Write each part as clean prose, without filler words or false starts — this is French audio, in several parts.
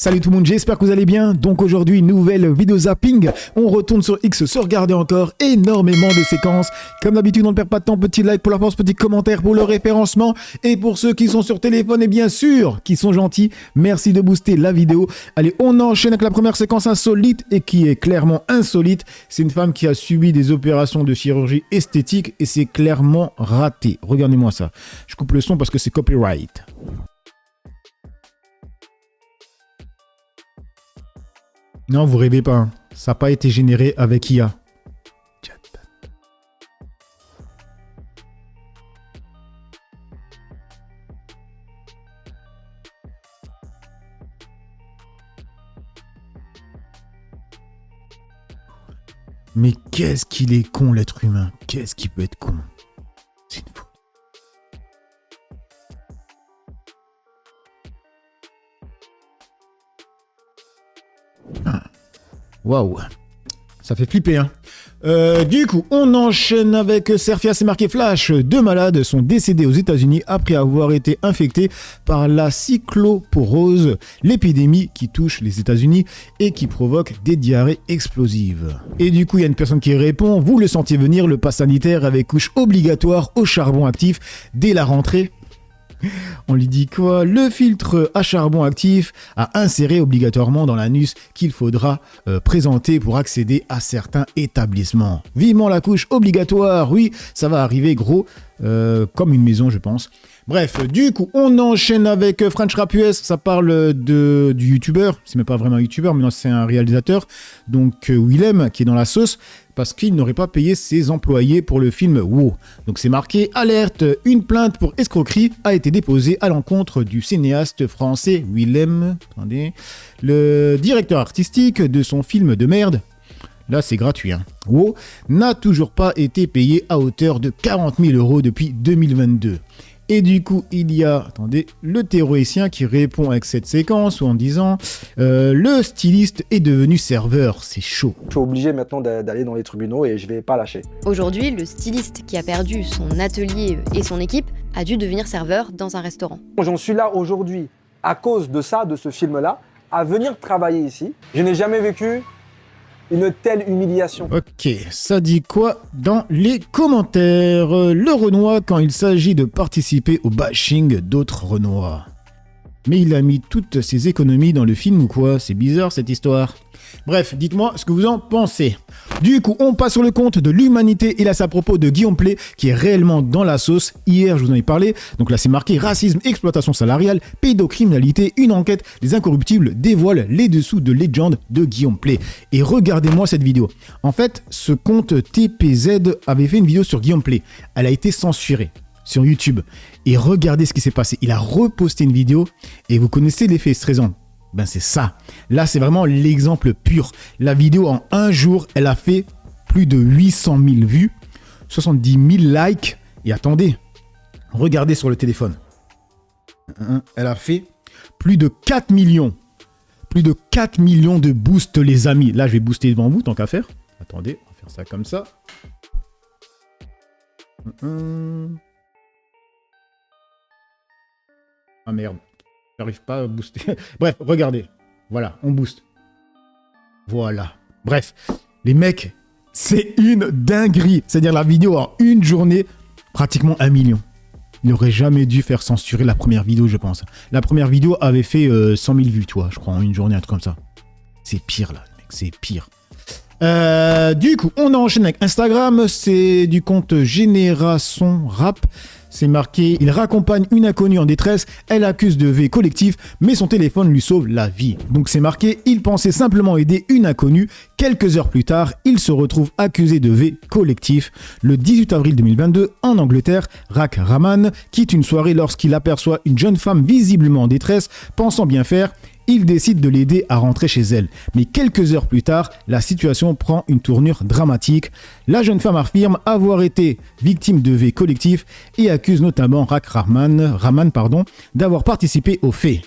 Salut tout le monde, j'espère que vous allez bien. Donc aujourd'hui, nouvelle vidéo zapping. On retourne sur X se regarder encore énormément de séquences. Comme d'habitude, on ne perd pas de temps. Petit like pour la force, petit commentaire pour le référencement. Et pour ceux qui sont sur téléphone et bien sûr qui sont gentils, merci de booster la vidéo. Allez, on enchaîne avec la première séquence insolite et qui est clairement insolite. C'est une femme qui a subi des opérations de chirurgie esthétique et c'est clairement raté. Regardez-moi ça. Je coupe le son parce que c'est copyright. Non, vous rêvez pas. Hein. Ça n'a pas été généré avec IA. Mais qu'est-ce qu'il est con, l'être humain. Qu'est-ce qu'il peut être con. C'est une faute. Waouh, ça fait flipper, hein. Du coup, on enchaîne avec Serfia, c'est marqué flash. 2 malades sont décédés aux États-Unis après avoir été infectés par la cycloporose, l'épidémie qui touche les États-Unis et qui provoque des diarrhées explosives. Et du coup, il y a une personne qui répond, vous le sentiez venir, le pass sanitaire avec couche obligatoire au charbon actif dès la rentrée. On lui dit quoi? Le filtre à charbon actif à insérer obligatoirement dans l'anus qu'il faudra présenter pour accéder à certains établissements. Vivement la couche obligatoire, oui, ça va arriver gros, comme une maison je pense. Bref, du coup, on enchaîne avec French Rap US, ça parle du youtubeur, c'est même pas vraiment un youtubeur, mais non, c'est un réalisateur, donc Willem, qui est dans la sauce, parce qu'il n'aurait pas payé ses employés pour le film WoW. Donc c'est marqué, alerte, une plainte pour escroquerie a été déposée à l'encontre du cinéaste français Willem, attendez, le directeur artistique de son film de merde. Là, c'est gratuit. Hein. WoW n'a toujours pas été payé à hauteur de 40 000 € depuis 2022. Et du coup, il y a, attendez, le terroricien qui répond avec cette séquence ou en disant le styliste est devenu serveur, c'est chaud. Je suis obligé maintenant d'aller dans les tribunaux et je vais pas lâcher. Aujourd'hui, le styliste qui a perdu son atelier et son équipe a dû devenir serveur dans un restaurant. J'en suis là aujourd'hui à cause de ça, de ce film-là, à venir travailler ici. Je n'ai jamais vécu une telle humiliation. Ok, ça dit quoi dans les commentaires? Le Renoir quand il s'agit de participer au bashing d'autres Renois. Mais il a mis toutes ses économies dans le film ou quoi? C'est bizarre cette histoire. Bref, dites-moi ce que vous en pensez. Du coup, on passe sur le compte de l'humanité et là c'est à propos de Guillaume Play qui est réellement dans la sauce. Hier, je vous en ai parlé. Donc là, c'est marqué racisme, exploitation salariale, pédocriminalité, une enquête. Les Incorruptibles dévoilent les dessous de légende de Guillaume Play. Et regardez-moi cette vidéo. En fait, ce compte TPZ avait fait une vidéo sur Guillaume Play. Elle a été censurée sur YouTube. Et regardez ce qui s'est passé. Il a reposté une vidéo et vous connaissez l'effet Streisand. Ben c'est ça. Là, c'est vraiment l'exemple pur. La vidéo, en un jour, elle a fait plus de 800 000 vues, 70 000 likes. Et attendez, regardez sur le téléphone. Elle a fait plus de 4 millions. Plus de 4 millions de boosts, les amis. Là, je vais booster devant vous, tant qu'à faire. Attendez, on va faire ça comme ça. Ah merde. J'arrive pas à booster. Bref, regardez. Voilà, on booste. Voilà. Bref, les mecs, c'est une dinguerie. C'est-à-dire la vidéo en une journée, pratiquement 1 million. Il n'aurait jamais dû faire censurer la première vidéo, je pense. La première vidéo avait fait 100 000 vues, toi, je crois, en une journée, un truc comme ça. C'est pire, là, mec, c'est pire. Du coup, on enchaîne avec Instagram. C'est du compte Génération Rap. C'est marqué, il raccompagne une inconnue en détresse, elle accuse de V collectif, mais son téléphone lui sauve la vie. Donc c'est marqué, il pensait simplement aider une inconnue. Quelques heures plus tard, il se retrouve accusé de V collectif. Le 18 avril 2022, en Angleterre, Rak Rahman quitte une soirée lorsqu'il aperçoit une jeune femme visiblement en détresse, pensant bien faire. Il décide de l'aider à rentrer chez elle. Mais quelques heures plus tard, la situation prend une tournure dramatique. La jeune femme affirme avoir été victime de V collectif et accuse notamment Rak Rahman d'avoir participé aux faits.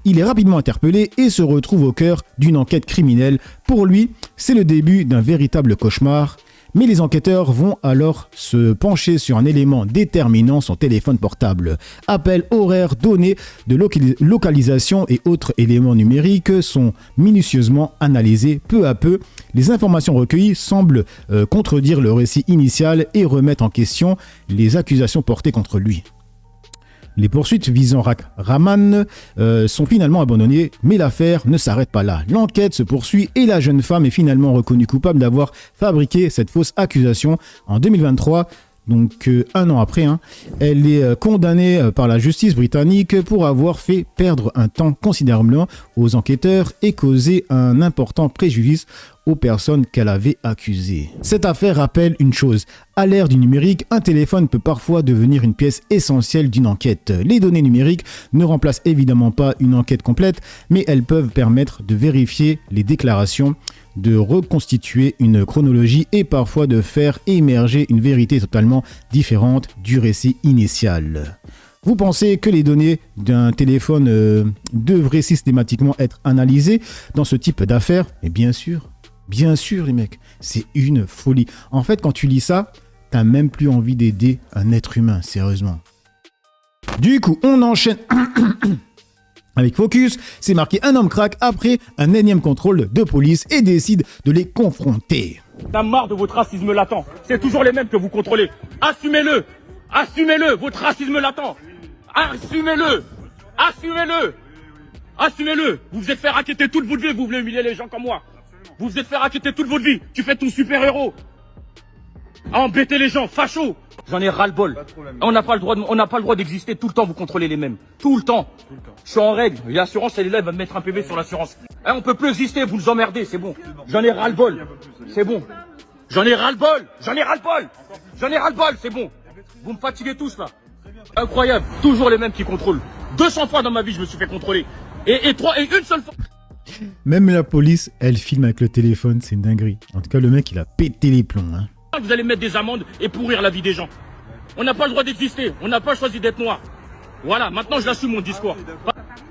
Il est rapidement interpellé et se retrouve au cœur d'une enquête criminelle. Pour lui, c'est le début d'un véritable cauchemar. Mais les enquêteurs vont alors se pencher sur un élément déterminant, son téléphone portable. Appels, horaires, données de localisation et autres éléments numériques sont minutieusement analysés. Peu à peu, les informations recueillies semblent contredire le récit initial et remettre en question les accusations portées contre lui. Les poursuites visant Rahman sont finalement abandonnées, mais l'affaire ne s'arrête pas là. L'enquête se poursuit et la jeune femme est finalement reconnue coupable d'avoir fabriqué cette fausse accusation en 2023. Donc un an après, elle est condamnée par la justice britannique pour avoir fait perdre un temps considérable aux enquêteurs et causé un important préjudice aux personnes qu'elle avait accusées. Cette affaire rappelle une chose, à l'ère du numérique, un téléphone peut parfois devenir une pièce essentielle d'une enquête. Les données numériques ne remplacent évidemment pas une enquête complète, mais elles peuvent permettre de vérifier les déclarations, de reconstituer une chronologie et parfois de faire émerger une vérité totalement différente du récit initial. Vous pensez que les données d'un téléphone devraient systématiquement être analysées dans ce type d'affaires? Et bien sûr les mecs, c'est une folie. En fait, quand tu lis ça, t'as même plus envie d'aider un être humain, sérieusement. Du coup, on enchaîne... Avec Focus, c'est marqué un homme craque après un énième contrôle de police et décide de les confronter. T'as marre de votre racisme latent. C'est toujours les mêmes que vous contrôlez. Assumez-le. Assumez-le, votre racisme latent. Assumez-le. Assumez-le. Assumez-le. Vous vous êtes fait racketter toute votre vie, vous voulez humilier les gens comme moi. Vous vous êtes fait racketter toute votre vie. Tu fais ton super-héros. À embêter les gens, facho. J'en ai ras-le-bol. On n'a pas le droit d'exister tout le temps, vous contrôlez les mêmes. Tout le temps. Je suis en règle. L'assurance, elle est là, elle va me mettre un PV sur l'assurance. On peut plus exister, vous nous emmerdez, c'est bon. J'en ai ras-le-bol. C'est bon. J'en ai ras-le-bol. J'en ai ras-le-bol. J'en ai ras-le-bol, c'est bon. Vous me fatiguez tous là. Incroyable. Toujours les mêmes qui contrôlent. 200 fois dans ma vie, je me suis fait contrôler. Et une seule fois. Même la police, elle filme avec le téléphone, c'est une dinguerie. En tout cas, le mec, il a pété les plombs. Vous allez mettre des amendes et pourrir la vie des gens. On n'a pas le droit d'exister. On n'a pas choisi d'être noir. Voilà, maintenant je l'assume mon discours.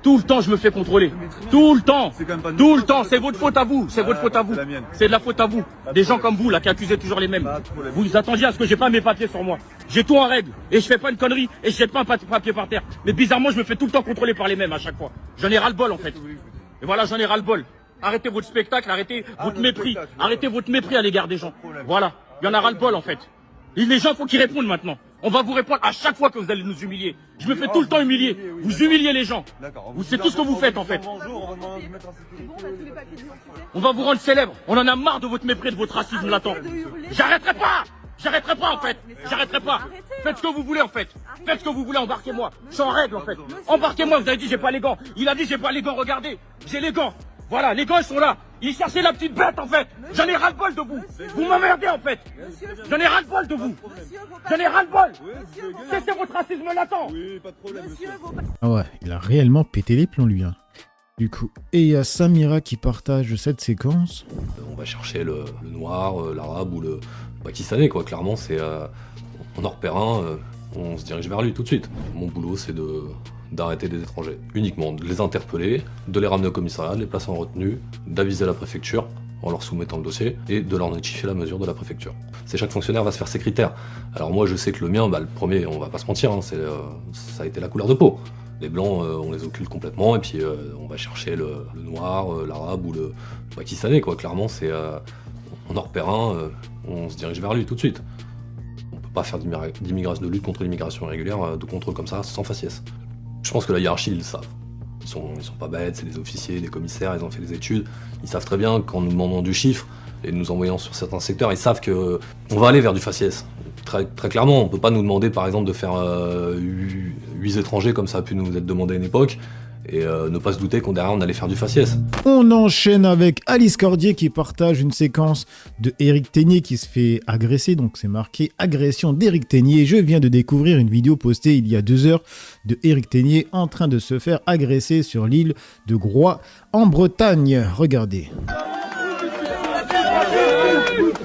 Tout le temps je me fais contrôler. Tout le temps. Tout le temps. C'est votre faute à vous. C'est votre faute à vous. C'est de la faute à vous. Des gens comme vous là qui accusez toujours les mêmes. Vous attendiez à ce que j'ai pas mes papiers sur moi. J'ai tout en règle. Et je fais pas une connerie. Et je jette pas un papier par terre. Mais bizarrement je me fais tout le temps contrôler par les mêmes à chaque fois. J'en ai ras le bol en fait. Et voilà, j'en ai ras le bol. Arrêtez votre spectacle. Arrêtez votre mépris. Arrêtez votre mépris à l'égard des gens. Voilà. Il y en a ras le bol en fait. Et les gens faut qu'ils répondent maintenant. On va vous répondre à chaque fois que vous allez nous humilier. Je me fais tout le temps humilier. Vous humiliez les gens. C'est tout ce que vous faites en fait. On va vous rendre célèbre. On en a marre de votre mépris, de votre racisme latent. J'arrêterai pas. J'arrêterai pas en fait. J'arrêterai pas. Faites ce que vous voulez en fait. Faites ce que vous voulez, embarquez-moi. Je suis en règle en fait. Embarquez-moi, vous avez dit j'ai pas les gants. Il a dit j'ai pas les gants, regardez. J'ai les gants. Voilà, les gants ils sont là. Il cherchait la petite bête en fait. J'en ai ras-le-bol de vous. Vous m'emmerdez en fait. J'en ai ras-le-bol de vous. J'en ai ras-le-bol. C'est votre racisme latent. Oui, pas de problème. Ah ouais, il a réellement pété les plombs lui. Du coup, et il y a Samira qui partage cette séquence. On va chercher le noir, l'arabe ou le pakistanais quoi. Clairement c'est on en repère un, on se dirige vers lui tout de suite. Mon boulot c'est d'arrêter des étrangers, uniquement de les interpeller, de les ramener au commissariat, de les placer en retenue, d'aviser la préfecture en leur soumettant le dossier et de leur notifier la mesure de la préfecture. C'est chaque fonctionnaire va se faire ses critères. Alors moi je sais que le mien, le premier, on va pas se mentir, ça a été la couleur de peau. Les blancs, on les occulte complètement et puis on va chercher le noir, l'arabe ou le pakistanais quoi. Clairement c'est on en repère un, on se dirige vers lui tout de suite. On peut pas faire d'immigration, de lutte contre l'immigration irrégulière, de contrôle comme ça sans faciès. Je pense que la hiérarchie, ils le savent. Ils sont pas bêtes, c'est des officiers, des commissaires, ils ont fait des études. Ils savent très bien qu'en nous demandant du chiffre et nous envoyant sur certains secteurs, ils savent qu'on va aller vers du faciès. Très, très clairement, on peut pas nous demander par exemple de faire 8 étrangers comme ça a pu nous être demandé à une époque et ne pas se douter qu'on derrière on allait faire du faciès. On enchaîne avec Alice Cordier qui partage une séquence de Éric Ténier qui se fait agresser, donc c'est marqué agression d'Éric Ténier. Je viens de découvrir une vidéo postée il y a 2 heures de Éric Ténier en train de se faire agresser sur l'île de Groix en Bretagne. Regardez.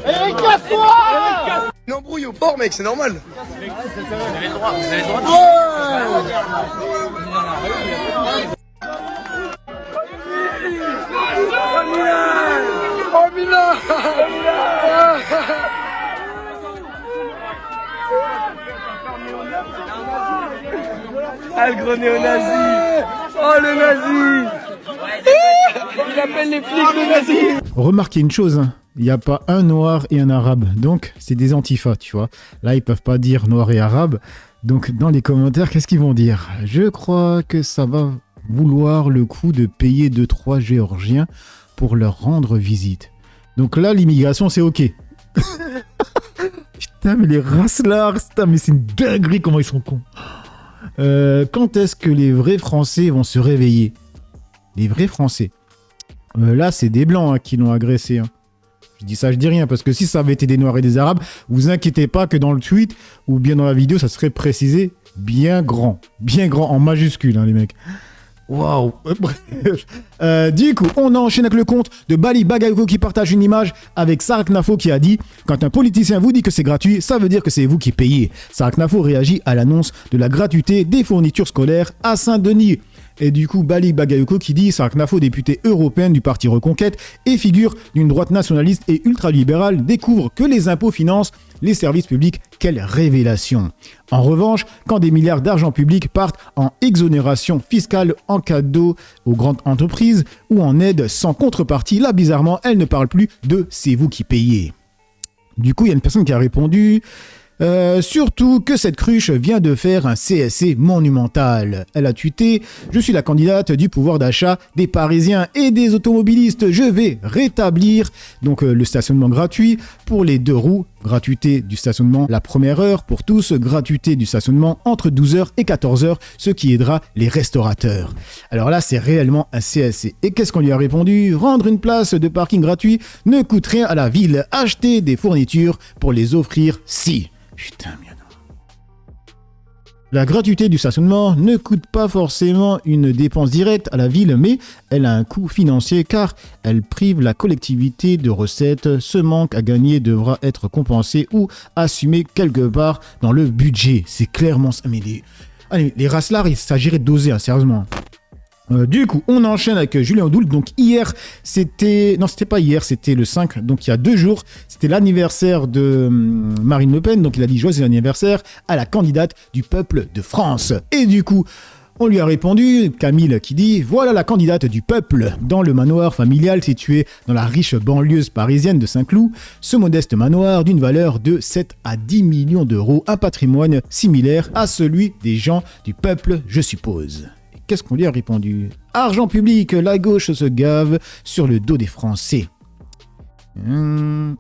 Éric, casse-toi! Une embrouille au port mec, c'est normal. Vous avez le droit, vous avez le droit. Ah, le gros néo-nazi. Oh, le nazi. Il appelle les flics de nazis. Remarquez une chose, hein. Il n'y a pas un noir et un arabe, donc c'est des antifas, tu vois. Là, ils peuvent pas dire noir et arabe, donc dans les commentaires, qu'est-ce qu'ils vont dire? Je crois que ça va vouloir le coup de payer 2-3 Géorgiens pour leur rendre visite. Donc là, l'immigration, c'est ok. Putain, mais les racelards, putain, mais c'est une dinguerie comment ils sont cons. Quand est-ce que les vrais Français vont se réveiller? Les vrais Français. Là, c'est des Blancs hein, qui l'ont agressé. Hein. Je dis ça, je dis rien, parce que si ça avait été des Noirs et des Arabes, vous inquiétez pas que dans le tweet ou bien dans la vidéo, ça serait précisé bien grand, en majuscule, hein, les mecs. Waouh. Du coup, on enchaîne avec le compte de Bali Bagayoko qui partage une image avec Sark Nafo qui a dit « Quand un politicien vous dit que c'est gratuit, ça veut dire que c'est vous qui payez. » Sark Nafo réagit à l'annonce de la gratuité des fournitures scolaires à Saint-Denis. Et du coup, Bali Bagayoko qui dit Sark Nafo, députée européenne du parti Reconquête et figure d'une droite nationaliste et ultralibérale, découvre que les impôts financent les services publics. Quelle révélation! En revanche, quand des milliards d'argent public partent en exonération fiscale, en cadeau aux grandes entreprises ou en aide sans contrepartie, là bizarrement, elle ne parle plus de « c'est vous qui payez ». Du coup, il y a une personne qui a répondu surtout que cette cruche vient de faire un CSC monumental. Elle a tweeté « Je suis la candidate du pouvoir d'achat des Parisiens et des automobilistes. Je vais rétablir donc le stationnement gratuit pour les 2 roues, gratuité du stationnement la première heure pour tous, gratuité du stationnement entre 12h et 14h, ce qui aidera les restaurateurs. » Alors là, c'est réellement un CSC. Et qu'est-ce qu'on lui a répondu? Rendre une place de parking gratuit ne coûte rien à la ville. Acheter des fournitures pour les offrir si. Putain, merde. La gratuité du stationnement ne coûte pas forcément une dépense directe à la ville, mais elle a un coût financier car elle prive la collectivité de recettes. Ce manque à gagner devra être compensé ou assumé quelque part dans le budget. C'est clairement ça. Mais les racelards, il s'agirait de doser, hein, sérieusement. Du coup, on enchaîne avec Julien Audoul. Donc hier, c'était pas hier, c'était le 5, donc il y a 2 jours, c'était l'anniversaire de Marine Le Pen, donc il a dit joyeux anniversaire à la candidate du peuple de France. Et du coup, on lui a répondu, Camille qui dit « Voilà la candidate du peuple dans le manoir familial situé dans la riche banlieue parisienne de Saint-Cloud. Ce modeste manoir d'une valeur de 7 à 10 millions d'euros, un patrimoine similaire à celui des gens du peuple, je suppose. » Qu'est-ce qu'on lui a répondu? Argent public, la gauche se gave sur le dos des Français.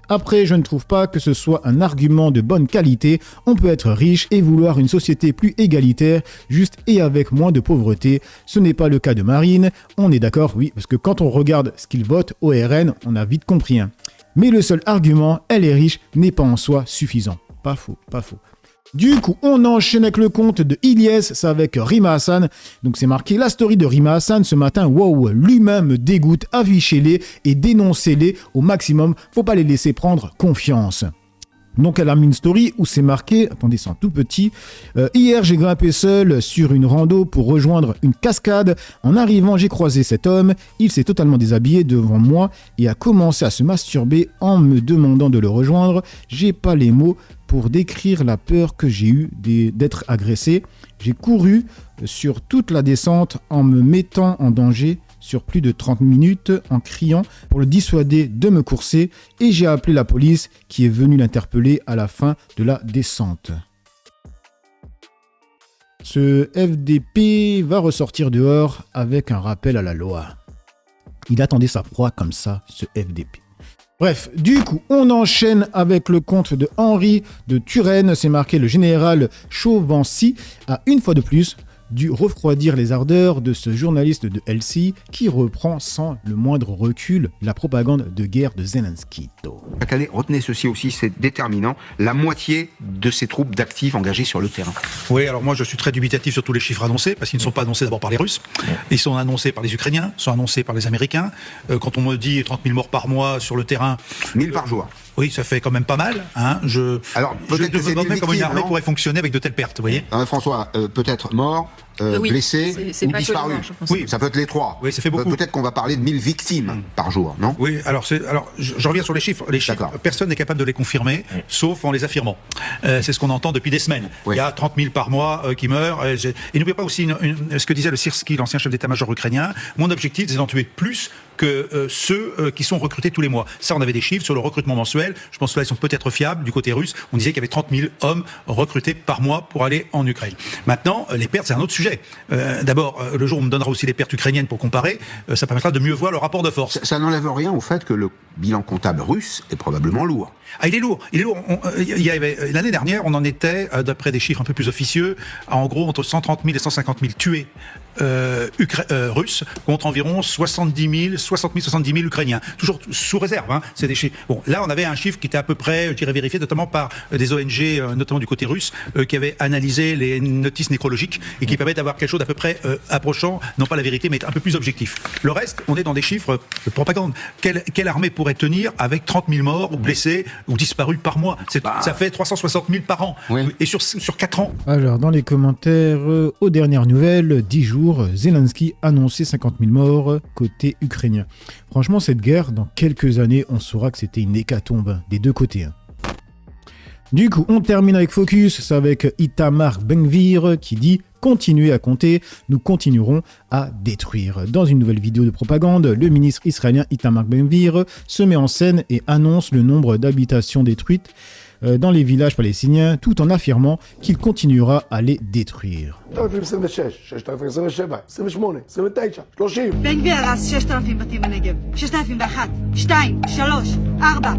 Après, je ne trouve pas que ce soit un argument de bonne qualité. On peut être riche et vouloir une société plus égalitaire, juste et avec moins de pauvreté. Ce n'est pas le cas de Marine. On est d'accord, oui, parce que quand on regarde ce qu'il vote au RN, on a vite compris. Hein. Mais le seul argument, elle est riche, n'est pas en soi suffisant. Pas faux, pas faux. Du coup, on enchaîne avec le compte de Ilyes, c'est avec Rima Hassan. Donc c'est marqué la story de Rima Hassan ce matin. Wow, l'humain me dégoûte, affichez-les et dénoncez-les au maximum. Faut pas les laisser prendre confiance. Donc elle a mis une story où c'est marqué, attendez c'est en tout petit, hier j'ai grimpé seul sur une rando pour rejoindre une cascade. En arrivant j'ai croisé cet homme, il s'est totalement déshabillé devant moi et a commencé à se masturber en me demandant de le rejoindre. J'ai pas les mots pour décrire la peur que j'ai eue d'être agressé. J'ai couru sur toute la descente en me mettant en danger sur plus de 30 minutes en criant pour le dissuader de me courser et j'ai appelé la police qui est venue l'interpeller à la fin de la descente. Ce FDP va ressortir dehors avec un rappel à la loi. Il attendait sa proie comme ça, ce FDP. Bref, du coup, on enchaîne avec le compte de Henri de Turenne. C'est marqué le général Chauvency a une fois de plus dû refroidir les ardeurs de ce journaliste de LCI qui reprend sans le moindre recul la propagande de guerre de Zelensky. Chaque année, retenez ceci aussi, c'est déterminant, la moitié de ces troupes d'actifs engagées sur le terrain. Oui, alors moi je suis très dubitatif sur tous les chiffres annoncés, parce qu'ils ne sont pas annoncés d'abord par les Russes, ils sont annoncés par les Ukrainiens, sont annoncés par les Américains. Quand on me dit 30 000 morts par mois sur le terrain... 1000 par jour. Oui, ça fait quand même pas mal. Hein. Alors, peut-être que c'est comment une armée pourrait fonctionner avec de telles pertes, vous voyez. François, peut-être mort, Oui, blessés c'est ou pas que les disparus. morts, je pense. Oui. Ça peut être les trois. Oui, ça fait beaucoup. Peut-être qu'on va parler de 1000 victimes par jour, non? Oui, alors je reviens sur les chiffres. Les chiffres, D'accord. personne n'est capable de les confirmer, sauf en les affirmant. C'est ce qu'on entend depuis des semaines. Oui. Il y a 30 000 par mois qui meurent. Et n'oubliez pas aussi ce que disait le Syrski, l'ancien chef d'état-major ukrainien. Mon objectif, c'est d'en tuer plus que ceux qui sont recrutés tous les mois. Ça, on avait des chiffres sur le recrutement mensuel. Je pense que là, ils sont peut-être fiables du côté russe. On disait qu'il y avait 30 000 hommes recrutés par mois pour aller en Ukraine. Maintenant, les pertes, c'est un autre sujet. D'abord, le jour où on me donnera aussi les pertes ukrainiennes pour comparer, ça permettra de mieux voir le rapport de force. Ça n'enlève rien au fait que le bilan comptable russe est probablement lourd. Ah, il est lourd. Il est lourd. L'année dernière, on en était, d'après des chiffres un peu plus officieux, à en gros entre 130 000 et 150 000 tués russes contre environ 60 000 Ukrainiens. Toujours sous réserve, hein. C'est des chiffres. Bon, là, on avait un chiffre qui était à peu près, je dirais, vérifié, notamment par des ONG, notamment du côté russe, qui avaient analysé les notices nécrologiques et qui permettent d'avoir quelque chose d'à peu près approchant, non pas la vérité, mais un peu plus objectif. Le reste, on est dans des chiffres de propagande. Quelle armée pourrait tenir avec 30 000 morts ou blessés ou disparus par mois? Ça fait 360 000 par an. Oui. Et sur 4 ans. Alors, dans les commentaires, aux dernières nouvelles, 10 jours, Zelensky annonçait 50 000 morts côté ukrainien. Franchement, cette guerre, dans quelques années, on saura que c'était une hécatombe des deux côtés. Hein. Du coup, on termine avec Focus, c'est avec Itamar Ben-Gvir qui dit « Continuez à compter, nous continuerons à détruire ». Dans une nouvelle vidéo de propagande, le ministre israélien Itamar Ben-Gvir se met en scène et annonce le nombre d'habitations détruites dans les villages palestiniens, tout en affirmant qu'il continuera à les détruire. בן גביר הרס 6,000 בתים בנגב, 6,001, 2, 3, 4,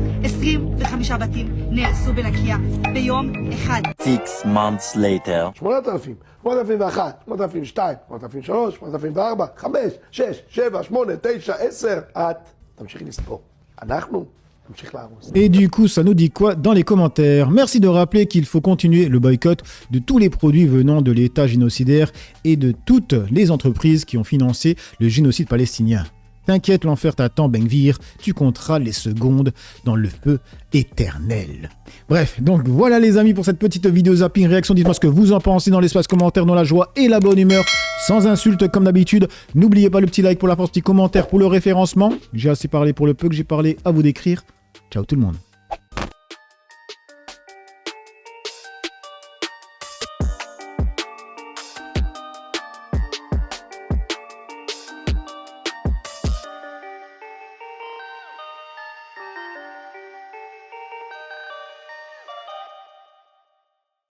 25 בתים נהרסו בלקיה ביום אחד. 6 months later. 8,000, 8,001, 8,002, 8,003, 8,004, 5, 6, 7, 8, 9, 10, את תמשיכי לספור. אנחנו נמשיך להרוס. Et du coup, ça nous dit quoi dans les commentaires? Merci de rappeler qu'il faut continuer le boycott de tous les produits venant de l'État génocidaire et de toutes les entreprises qui ont financé le génocide palestinien. T'inquiète, l'enfer t'attend, Ben-Gvir, tu compteras les secondes dans le feu éternel. Bref, donc voilà les amis pour cette petite vidéo zapping réaction. Dites-moi ce que vous en pensez dans l'espace commentaire, dans la joie et la bonne humeur, sans insultes comme d'habitude. N'oubliez pas le petit like pour la force, petit commentaire pour le référencement. J'ai assez parlé pour le peu que j'ai parlé, à vous d'écrire. Ciao tout le monde.